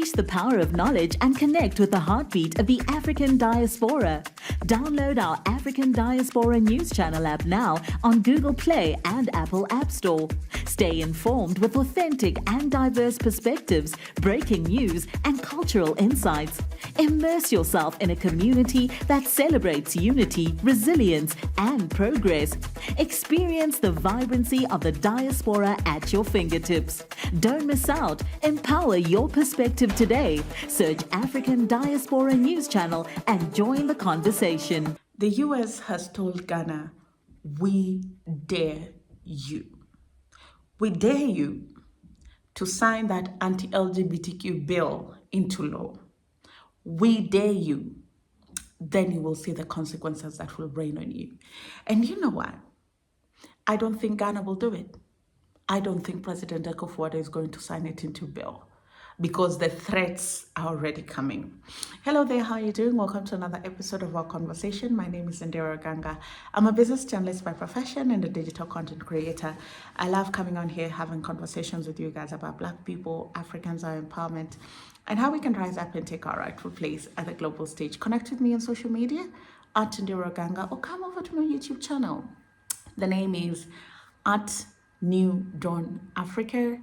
Unleash the power of knowledge and connect with the heartbeat of the African diaspora. Download our African Diaspora News Channel app now on Google Play and Apple App Store. Stay informed with authentic and diverse perspectives, breaking news, and cultural insights. Immerse yourself in a community that celebrates unity, resilience, and progress. Experience the vibrancy of the diaspora at your fingertips. Don't miss out. Empower your perspective today. Search African Diaspora News Channel and join the conversation. The US has told Ghana, we dare you. We dare you to sign that anti-LGBTQ bill into law. We dare you. Then you will see the consequences that will rain on you. And you know what? I don't think Ghana will do it. I don't think President Akufo-Addo is going to sign it into bill because the threats are already coming. Hello there, how are you doing? Welcome to another episode of our conversation. My name is Ondiro Oganga. I'm a business journalist by profession and a digital content creator. I love coming on here, having conversations with you guys about Black people, Africans, our empowerment, and how we can rise up and take our rightful place at the global stage. Connect with me on social media at Ondiro Oganga or come over to my YouTube channel. The name is at New Dawn Africa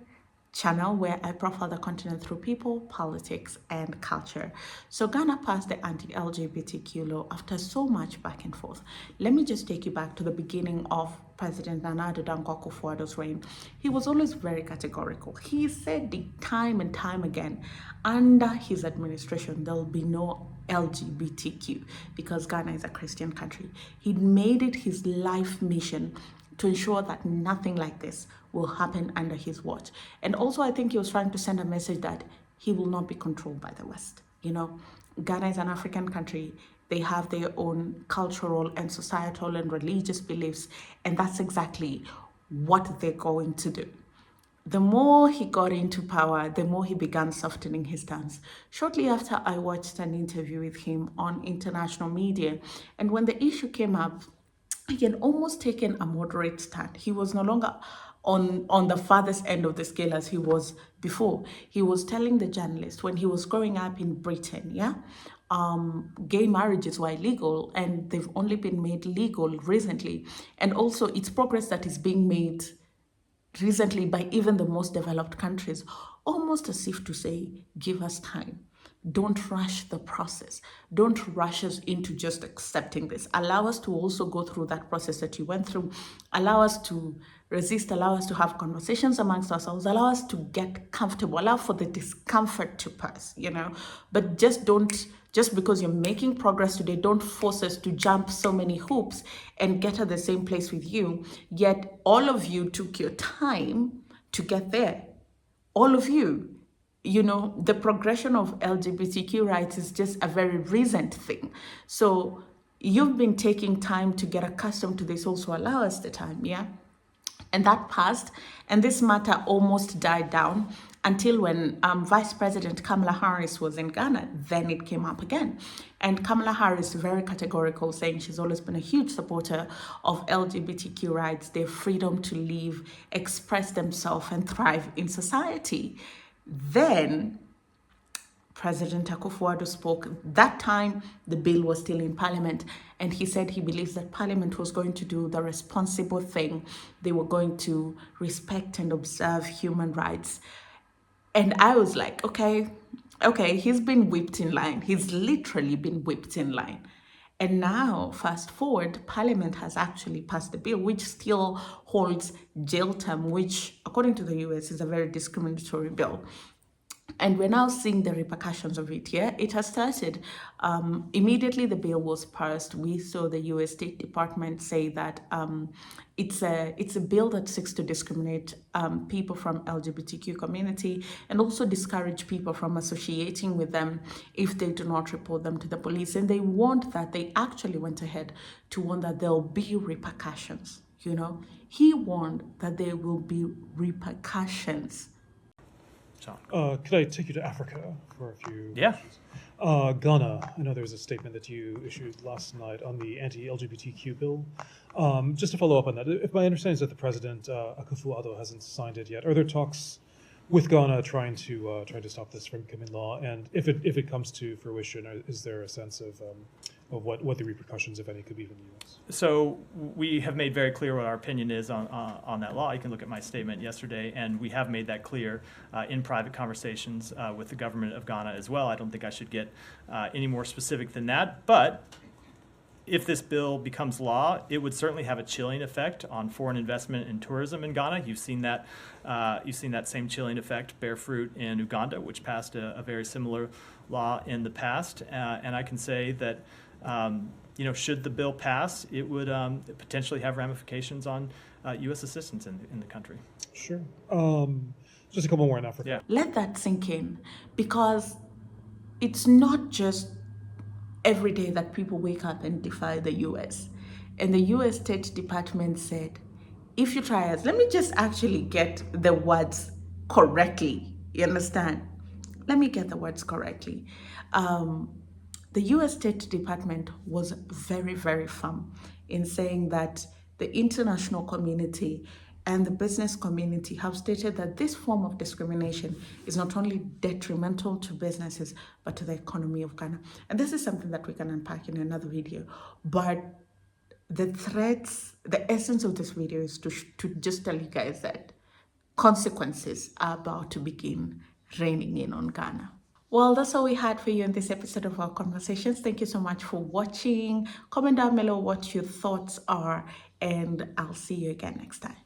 channel, where I profile the continent through people, politics, and culture. So Ghana passed the anti-LGBTQ law after so much back and forth. Let me just take you back to the beginning of President Nana Addo Dankwa Akufo-Addo's reign. He was always very categorical. He said time and time again, under his administration, there will be no LGBTQ because Ghana is a Christian country. He made it his life mission to ensure that nothing like this will happen under his watch. And also, I think he was trying to send a message that he will not be controlled by the West. You know, Ghana is an African country. They have their own cultural and societal and religious beliefs, and that's exactly what they're going to do. The more he got into power, the more he began softening his stance. Shortly after, I watched an interview with him on international media, and when the issue came up, he had almost taken a moderate stand. He was no longer on the farthest end of the scale as he was before. He was telling the journalist when he was growing up in Britain, gay marriages were illegal and they've only been made legal recently. And also it's progress that is being made recently by even the most developed countries, almost as if to say, give us time. Don't rush the process. Don't rush us into just accepting this. Allow us to also go through that process that you went through. Allow us to resist. Allow us to have conversations amongst ourselves. Allow us to get comfortable. Allow for the discomfort to pass, But just because you're making progress today, don't force us to jump so many hoops and get at the same place with you. Yet all of you took your time to get there. All of you. The progression of LGBTQ rights is just a very recent thing. So you've been taking time to get accustomed to this. Also allow us the time, And that passed, and this matter almost died down until when Vice President Kamala Harris was in Ghana. Then it came up again. And Kamala Harris is very categorical, saying she's always been a huge supporter of LGBTQ rights, their freedom to live, express themselves, and thrive in society. Then President Akufo-Addo spoke. That time, the bill was still in Parliament, and he said he believes that Parliament was going to do the responsible thing. They were going to respect and observe human rights. And I was like, okay, he's been whipped in line. He's literally been whipped in line. And now, fast forward, Parliament has actually passed the bill, which still holds jail term, which, according to the US, is a very discriminatory bill. And we're now seeing the repercussions of it here. It has started. Immediately the bill was passed, we saw the US State Department say that it's a bill that seeks to discriminate people from LGBTQ community and also discourage people from associating with them if they do not report them to the police. And they warned that they actually went ahead to warn that there'll be repercussions. He warned that there will be repercussions. Could I take you to Africa for a few questions? Ghana, I know there was a statement that you issued last night on the anti-LGBTQ bill. Just to follow up on that, if my understanding is that the President, Akufo-Addo, hasn't signed it yet, are there talks with Ghana trying to stop this from becoming law, and if it comes to fruition, is there a sense of what the repercussions, if any, could be in the U.S.? So we have made very clear what our opinion is on that law. You can look at my statement yesterday, and we have made that clear in private conversations with the government of Ghana as well. I don't think I should get any more specific than that, but if this bill becomes law, it would certainly have a chilling effect on foreign investment and tourism in Ghana. You've seen that same chilling effect bear fruit in Uganda, which passed a very similar law in the past. And I can say that should the bill pass, it would potentially have ramifications on U.S. assistance in the country. Sure. Just a couple more in Africa. Yeah. Let that sink in, because it's not just every day that people wake up and defy the US. And the US State Department said, if you try us, let me just actually get the words correctly. You understand? Let me get the words correctly. The US State Department was very, very firm in saying that the international community and the business community have stated that this form of discrimination is not only detrimental to businesses, but to the economy of Ghana. And this is something that we can unpack in another video. But the essence of this video is to just tell you guys that consequences are about to begin raining in on Ghana. Well, that's all we had for you in this episode of our conversations. Thank you so much for watching. Comment down below what your thoughts are, and I'll see you again next time.